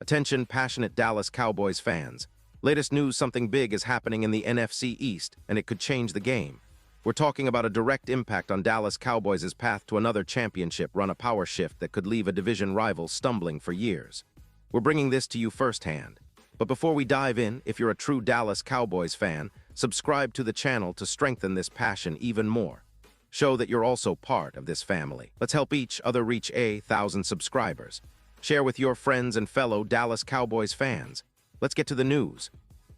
Attention, passionate Dallas Cowboys fans. Latest news, something big is happening in the NFC East, and it could change the game. We're talking about a direct impact on Dallas Cowboys' path to another championship run, a power shift that could leave a division rival stumbling for years. We're bringing this to you firsthand. But before we dive in, if you're a true Dallas Cowboys fan, subscribe to the channel to strengthen this passion even more. Show that you're also part of this family. Let's help each other reach 1,000 subscribers. Share with your friends and fellow Dallas Cowboys fans. Let's get to the news.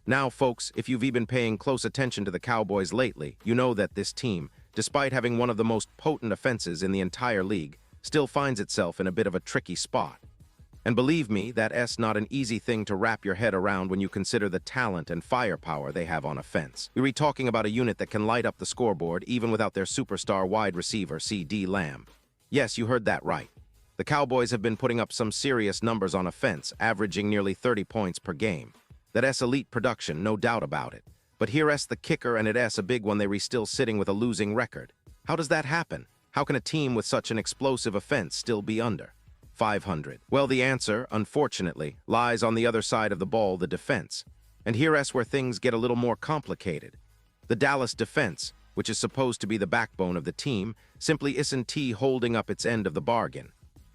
Now, folks, if you've been paying close attention to the Cowboys lately, you know that this team, despite having one of the most potent offenses in the entire league, still finds itself in a bit of a tricky spot. And believe me, that's not an easy thing to wrap your head around when you consider the talent and firepower they have on offense. We're talking about a unit that can light up the scoreboard even without their superstar wide receiver, CeeDee Lamb. Yes, you heard that right. The Cowboys have been putting up some serious numbers on offense, averaging nearly 30 points per game. That's elite production, no doubt about it. But here's the kicker, and it's a big one. They're still sitting with a losing record. How does that happen? How can a team with such an explosive offense still be under 500? Well, the answer, unfortunately, lies on the other side of the ball, the defense. And here's where things get a little more complicated. The Dallas defense, which is supposed to be the backbone of the team, simply isn't holding up its end of the bargain.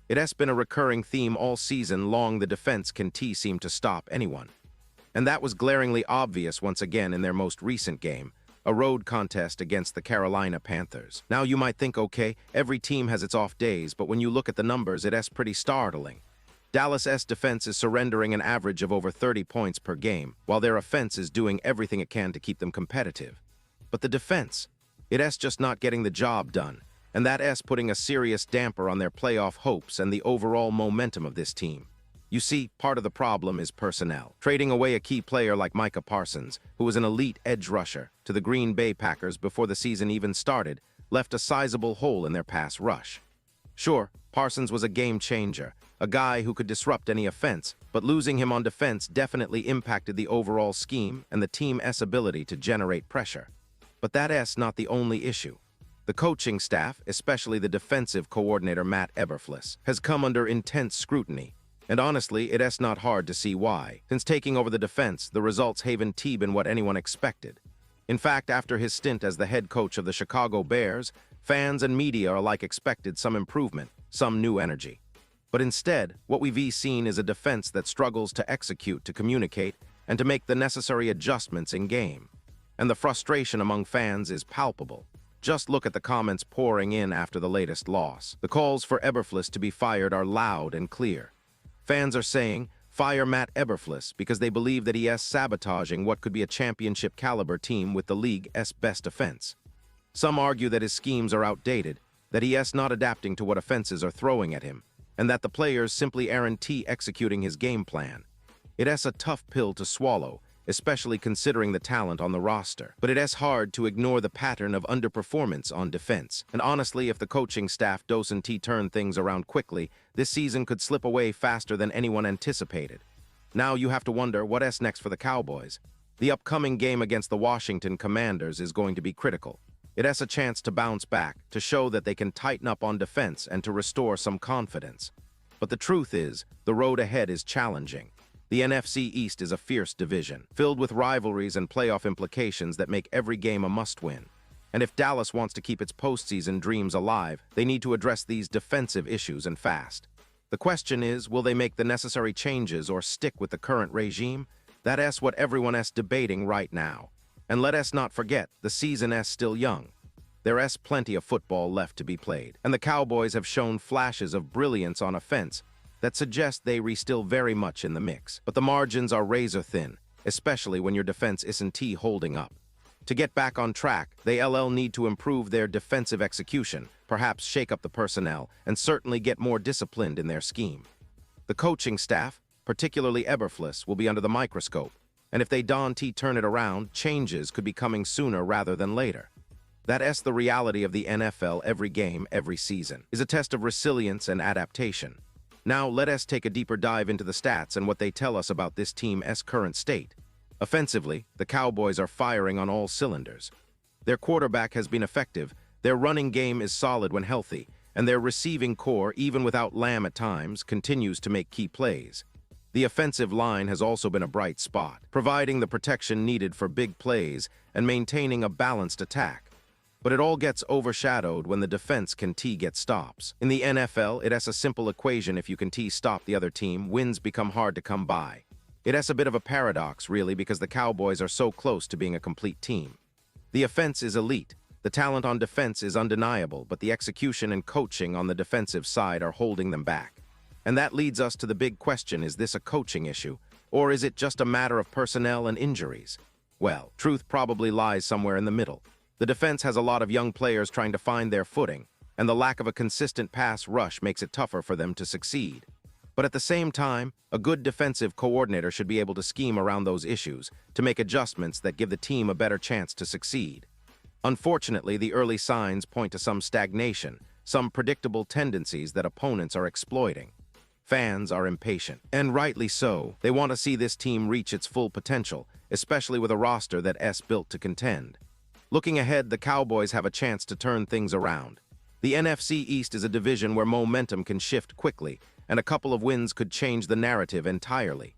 It has been a recurring theme all season long. The defense can seem to stop anyone. And that was glaringly obvious once again in their most recent game, a road contest against the Carolina Panthers. Now you might think, okay, every team has its off days, but when you look at the numbers, it's pretty startling. Dallas' defense is surrendering an average of over 30 points per game, while their offense is doing everything it can to keep them competitive. But the defense, it's just not getting the job done, and that's putting a serious damper on their playoff hopes and the overall momentum of this team. You see, part of the problem is personnel. Trading away a key player like Micah Parsons, who was an elite edge rusher, to the Green Bay Packers before the season even started, left a sizable hole in their pass rush. Sure, Parsons was a game changer, a guy who could disrupt any offense, but losing him on defense definitely impacted the overall scheme and the team's ability to generate pressure. But that's not the only issue. The coaching staff, especially the defensive coordinator Matt Eberflus, has come under intense scrutiny. And honestly, it's not hard to see why. Since taking over the defense, the results haven't been what anyone expected. In fact, after his stint as the head coach of the Chicago Bears, fans and media alike expected some improvement, some new energy. But instead, what we've seen is a defense that struggles to execute, to communicate, and to make the necessary adjustments in game. And the frustration among fans is palpable. Just look at the comments pouring in after the latest loss. The calls for Eberflus to be fired are loud and clear. Fans are saying, fire Matt Eberflus, because they believe that he is sabotaging what could be a championship-caliber team with the league's best offense. Some argue that his schemes are outdated, that he is not adapting to what offenses are throwing at him, and that the players simply aren't executing his game plan. It's a tough pill to swallow, especially considering the talent on the roster. But it's hard to ignore the pattern of underperformance on defense. And honestly, if the coaching staff doesn't turn things around quickly, this season could slip away faster than anyone anticipated. Now you have to wonder, what's next for the Cowboys? The upcoming game against the Washington Commanders is going to be critical. It's a chance to bounce back, to show that they can tighten up on defense and to restore some confidence. But the truth is, the road ahead is challenging. The NFC East is a fierce division, filled with rivalries and playoff implications that make every game a must-win. And if Dallas wants to keep its postseason dreams alive, they need to address these defensive issues and fast. The question is, will they make the necessary changes or stick with the current regime? That's what everyone is debating right now. And let us not forget, the season is still young. There is plenty of football left to be played, and the Cowboys have shown flashes of brilliance on offense that suggest they're still very much in the mix. But the margins are razor thin, especially when your defense isn't holding up. To get back on track, they need to improve their defensive execution, perhaps shake up the personnel, and certainly get more disciplined in their scheme. The coaching staff, particularly Eberflus, will be under the microscope, and if they don't turn it around, changes could be coming sooner rather than later. That's the reality of the NFL. Every game, every season, is a test of resilience and adaptation. Now, let us take a deeper dive into the stats and what they tell us about this team's current state. Offensively, the Cowboys are firing on all cylinders. Their quarterback has been effective, their running game is solid when healthy, and their receiving core, even without Lamb at times, continues to make key plays. The offensive line has also been a bright spot, providing the protection needed for big plays and maintaining a balanced attack. But it all gets overshadowed when the defense can get stops. In the NFL, it has a simple equation: if you can stop the other team, wins become hard to come by. It has a bit of a paradox, really, because the Cowboys are so close to being a complete team. The offense is elite, the talent on defense is undeniable, but the execution and coaching on the defensive side are holding them back. And that leads us to the big question: is this a coaching issue, or is it just a matter of personnel and injuries? Well, truth probably lies somewhere in the middle. The defense has a lot of young players trying to find their footing, and the lack of a consistent pass rush makes it tougher for them to succeed. But at the same time, a good defensive coordinator should be able to scheme around those issues to make adjustments that give the team a better chance to succeed. Unfortunately, the early signs point to some stagnation, some predictable tendencies that opponents are exploiting. Fans are impatient, and rightly so. They want to see this team reach its full potential, especially with a roster that's built to contend. Looking ahead, the Cowboys have a chance to turn things around. The NFC East is a division where momentum can shift quickly, and a couple of wins could change the narrative entirely.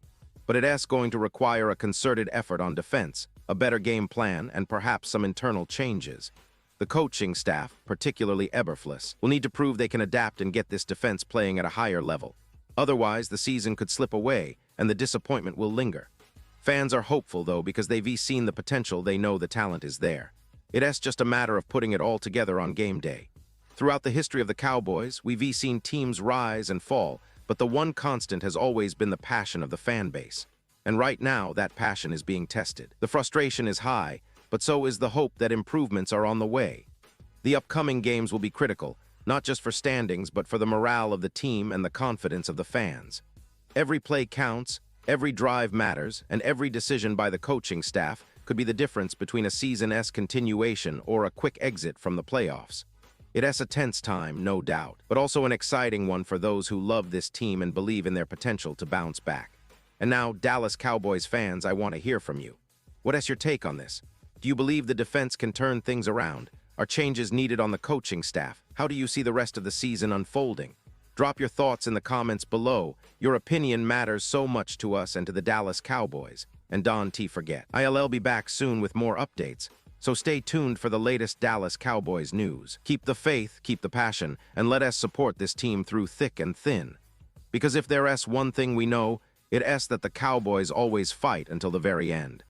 But it's going to require a concerted effort on defense, a better game plan, and perhaps some internal changes. The coaching staff, particularly Eberflus, will need to prove they can adapt and get this defense playing at a higher level. Otherwise, the season could slip away, and the disappointment will linger. Fans are hopeful, though, because they've seen the potential. They know the talent is there. It's just a matter of putting it all together on game day. Throughout the history of the Cowboys, we've seen teams rise and fall, but the one constant has always been the passion of the fan base. And right now, that passion is being tested. The frustration is high, but so is the hope that improvements are on the way. The upcoming games will be critical, not just for standings, but for the morale of the team and the confidence of the fans. Every play counts, every drive matters, and every decision by the coaching staff could be the difference between a season's continuation or a quick exit from the playoffs. It's a tense time, no doubt, but also an exciting one for those who love this team and believe in their potential to bounce back. And now, Dallas Cowboys fans, I want to hear from you. What's your take on this? Do you believe the defense can turn things around? Are changes needed on the coaching staff? How do you see the rest of the season unfolding? Drop your thoughts in the comments below. Your opinion matters so much to us and to the Dallas Cowboys. And don't forget, I'll be back soon with more updates. So stay tuned for the latest Dallas Cowboys news. Keep the faith, keep the passion, and let us support this team through thick and thin. Because if there's one thing we know, it's that the Cowboys always fight until the very end.